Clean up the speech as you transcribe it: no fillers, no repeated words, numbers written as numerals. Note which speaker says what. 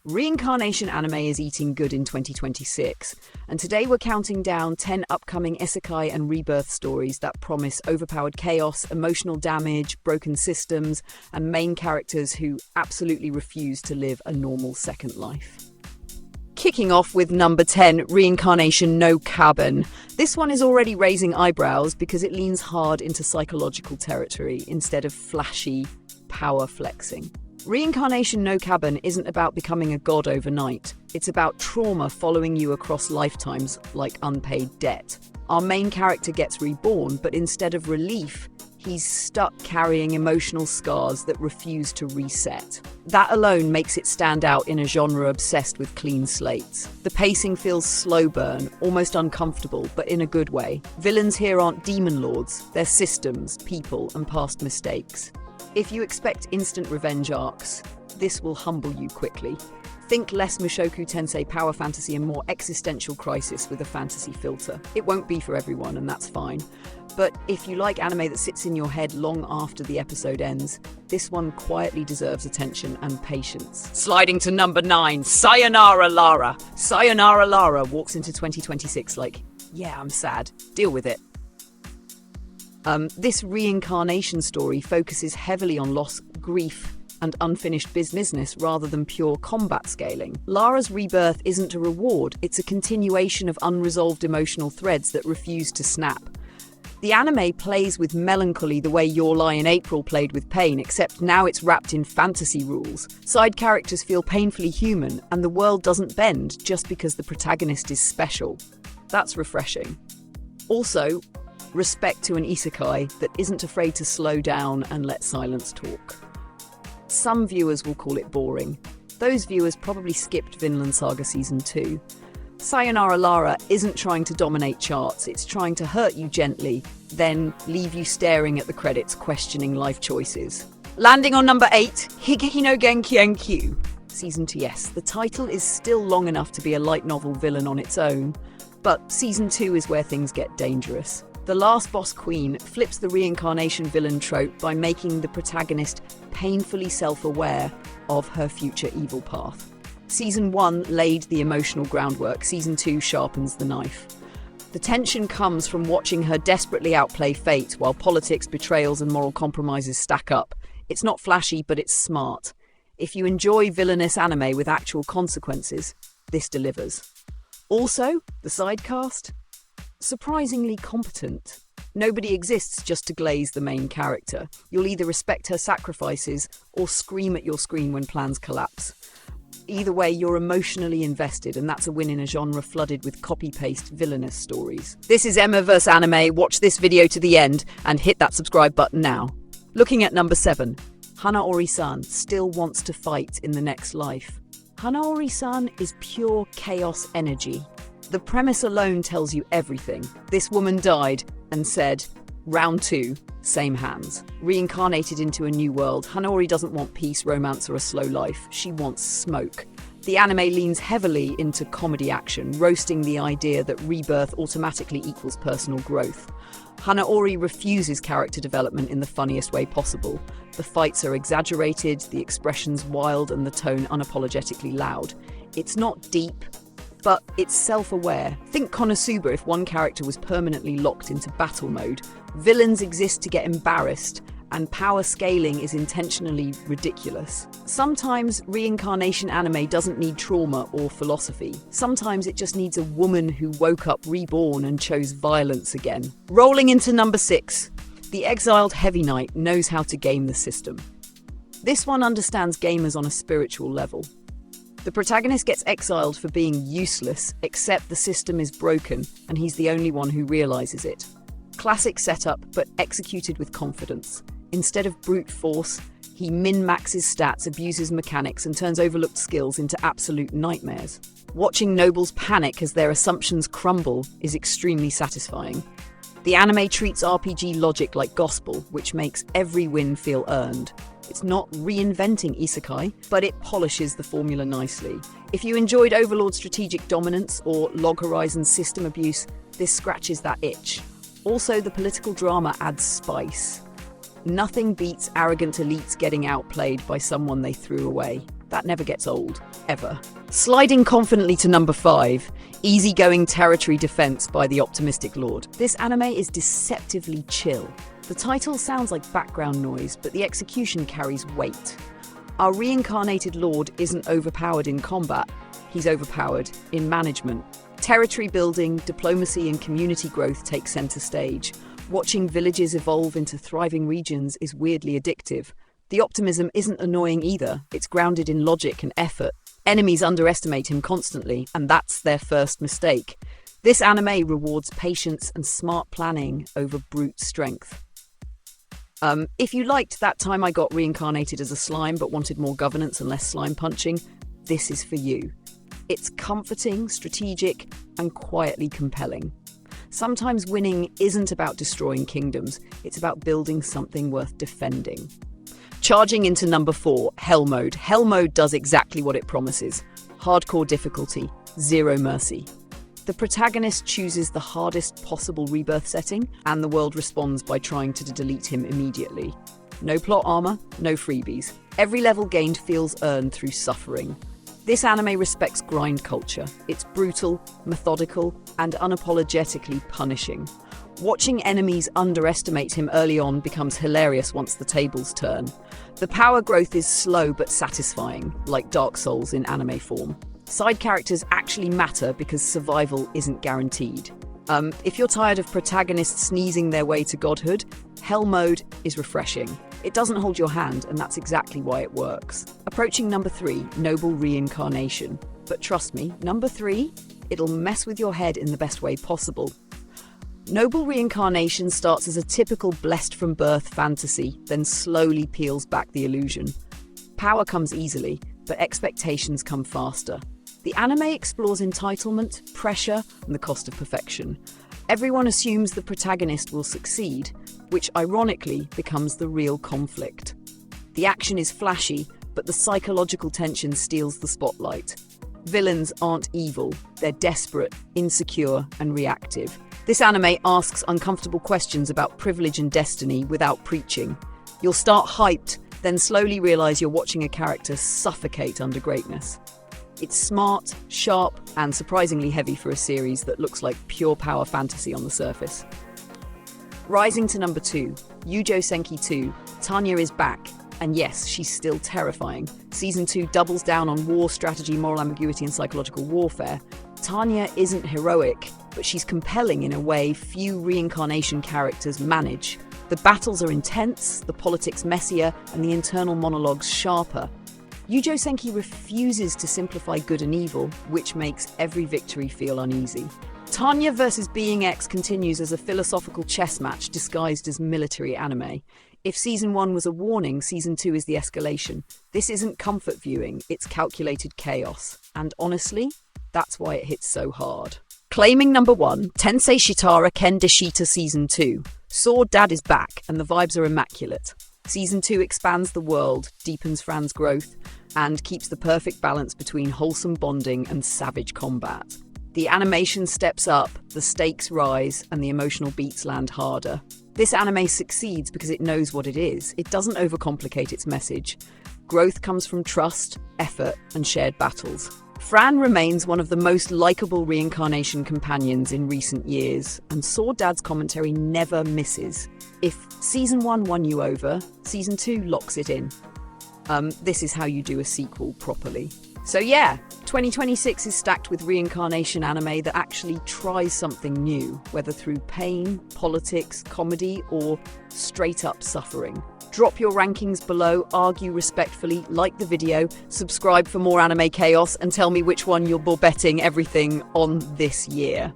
Speaker 1: Reincarnation anime is eating good in 2026, and today we're counting down 10 upcoming isekai and rebirth stories that promise overpowered chaos, emotional damage, broken systems, and main characters who absolutely refuse to live a normal second life. Kicking off with number 10, Reincarnation no Kaban. This one is already raising eyebrows because it leans hard into psychological territory instead of flashy power flexing. Reincarnation no Kaban isn't about becoming a god overnight. It's about trauma following you across lifetimes like unpaid debt. Our main character gets reborn, but instead of relief, he's stuck carrying emotional scars that refuse to reset. That alone makes it stand out in a genre obsessed with clean slates. The pacing feels slow burn, almost uncomfortable, but in a good way. Villains here aren't demon lords, they're systems, people, and past mistakes. If you expect instant revenge arcs, this will humble you quickly. Think less Mushoku Tensei power fantasy and more existential crisis with a fantasy filter. It won't be for everyone, and that's fine. But if you like anime that sits in your head long after the episode ends, this one quietly deserves attention and patience. Sliding to number 9, Sayanara Lara. Sayanara Lara walks into 2026 like, yeah, I'm sad. Deal with it. This reincarnation story focuses heavily on loss, grief, and unfinished business rather than pure combat scaling. Lara's rebirth isn't a reward, it's a continuation of unresolved emotional threads that refuse to snap. The anime plays with melancholy the way Your Lie in April played with pain, except now it's wrapped in fantasy rules. Side characters feel painfully human, and the world doesn't bend just because the protagonist is special. That's refreshing. Also, respect to an isekai that isn't afraid to slow down and let silence talk. Some viewers will call it boring. Those viewers probably skipped Vinland Saga Season 2. Sayanara Lara isn't trying to dominate charts, it's trying to hurt you gently, then leave you staring at the credits questioning life choices. Landing on number 8, Higeki no Genkienkyu. Season 2, yes, the title is still long enough to be a light novel villain on its own, but Season 2 is where things get dangerous. The last boss queen flips the reincarnation villain trope by making the protagonist painfully self-aware of her future evil path. Season 1 laid the emotional groundwork, Season 2 sharpens the knife. The tension comes from watching her desperately outplay fate while politics, betrayals, and moral compromises stack up. It's not flashy, but it's smart. If you enjoy villainous anime with actual consequences, this delivers. Also, the side cast? Surprisingly competent. Nobody exists just to glaze the main character. You'll either respect her sacrifices or scream at your screen when plans collapse. Either way, you're emotionally invested, and that's a win in a genre flooded with copy-paste villainous stories. This is Emma vs. Anime. Watch this video to the end and hit that subscribe button now. Looking at number 7, Hana Orian still wants to fight in the next life. Hana Orian is pure chaos energy. The premise alone tells you everything. This woman died and said, round 2, same hands. Reincarnated into a new world, Hana Orian doesn't want peace, romance, or a slow life. She wants smoke. The anime leans heavily into comedy action, roasting the idea that rebirth automatically equals personal growth. Hana Orian refuses character development in the funniest way possible. The fights are exaggerated, the expressions wild, and the tone unapologetically loud. It's not deep, but it's self-aware. Think Konosuba if one character was permanently locked into battle mode. Villains exist to get embarrassed, and power scaling is intentionally ridiculous. Sometimes reincarnation anime doesn't need trauma or philosophy. Sometimes it just needs a woman who woke up reborn and chose violence again. Rolling into number 6, the Exiled Heavy Knight knows how to game the system. This one understands gamers on a spiritual level. The protagonist gets exiled for being useless, except the system is broken, and he's the only one who realizes it. Classic setup, but executed with confidence. Instead of brute force, he min-maxes stats, abuses mechanics, and turns overlooked skills into absolute nightmares. Watching nobles panic as their assumptions crumble is extremely satisfying. The anime treats RPG logic like gospel, which makes every win feel earned. It's not reinventing isekai, but it polishes the formula nicely. If you enjoyed Overlord strategic dominance or Log Horizon's system abuse, this scratches that itch. Also, the political drama adds spice. Nothing beats arrogant elites getting outplayed by someone they threw away. That never gets old, ever. Sliding confidently to number 5, Easygoing Territory Defense by the Optimistic Lord. This anime is deceptively chill. The title sounds like background noise, but the execution carries weight. Our reincarnated lord isn't overpowered in combat, he's overpowered in management. Territory building, diplomacy and community growth take center stage. Watching villages evolve into thriving regions is weirdly addictive. The optimism isn't annoying either, it's grounded in logic and effort. Enemies underestimate him constantly, and that's their first mistake. This anime rewards patience and smart planning over brute strength. If you liked That Time I Got Reincarnated as a Slime but wanted more governance and less slime punching, this is for you. It's comforting, strategic, and quietly compelling. Sometimes winning isn't about destroying kingdoms, it's about building something worth defending. Charging into number 4, Hell Mode. Hell Mode does exactly what it promises. Hardcore difficulty, zero mercy. The protagonist chooses the hardest possible rebirth setting, and the world responds by trying to delete him immediately. No plot armor, no freebies. Every level gained feels earned through suffering. This anime respects grind culture. It's brutal, methodical, and unapologetically punishing. Watching enemies underestimate him early on becomes hilarious once the tables turn. The power growth is slow but satisfying, like Dark Souls in anime form. Side characters actually matter because survival isn't guaranteed. If you're tired of protagonists sneezing their way to godhood, Hell Mode is refreshing. It doesn't hold your hand, and that's exactly why it works. Approaching number 3, Noble Reincarnation. But trust me, number 3, it'll mess with your head in the best way possible. Noble Reincarnation starts as a typical blessed from birth fantasy, then slowly peels back the illusion. Power comes easily, but expectations come faster. The anime explores entitlement, pressure, and the cost of perfection. Everyone assumes the protagonist will succeed, which ironically becomes the real conflict. The action is flashy, but the psychological tension steals the spotlight. Villains aren't evil, they're desperate, insecure, and reactive. This anime asks uncomfortable questions about privilege and destiny without preaching. You'll start hyped, then slowly realize you're watching a character suffocate under greatness. It's smart, sharp, and surprisingly heavy for a series that looks like pure power fantasy on the surface. Rising to number 2, Yujo Senki 2, Tanya is back, and yes, she's still terrifying. Season 2 doubles down on war, strategy, moral ambiguity, and psychological warfare. Tanya isn't heroic, but she's compelling in a way few reincarnation characters manage. The battles are intense, the politics messier, and the internal monologues sharper. Yujo Senki refuses to simplify good and evil, which makes every victory feel uneasy. Tanya vs. Being X continues as a philosophical chess match disguised as military anime. If Season 1 was a warning, Season 2 is the escalation. This isn't comfort viewing, it's calculated chaos. And honestly, that's why it hits so hard. Claiming number 1, Tensei Shitara Ken S2 Season 2. Sword Dad is back, and the vibes are immaculate. Season 2 expands the world, deepens Fran's growth, and keeps the perfect balance between wholesome bonding and savage combat. The animation steps up, the stakes rise, and the emotional beats land harder. This anime succeeds because it knows what it is. It doesn't overcomplicate its message. Growth comes from trust, effort, and shared battles. Fran remains one of the most likable reincarnation companions in recent years, and Sword Dad's commentary never misses. If Season 1 won you over, Season 2 locks it in. This is how you do a sequel properly. So yeah, 2026 is stacked with reincarnation anime that actually tries something new, whether through pain, politics, comedy, or straight-up suffering. Drop your rankings below, argue respectfully, like the video, subscribe for more anime chaos, and tell me which one you're betting everything on this year.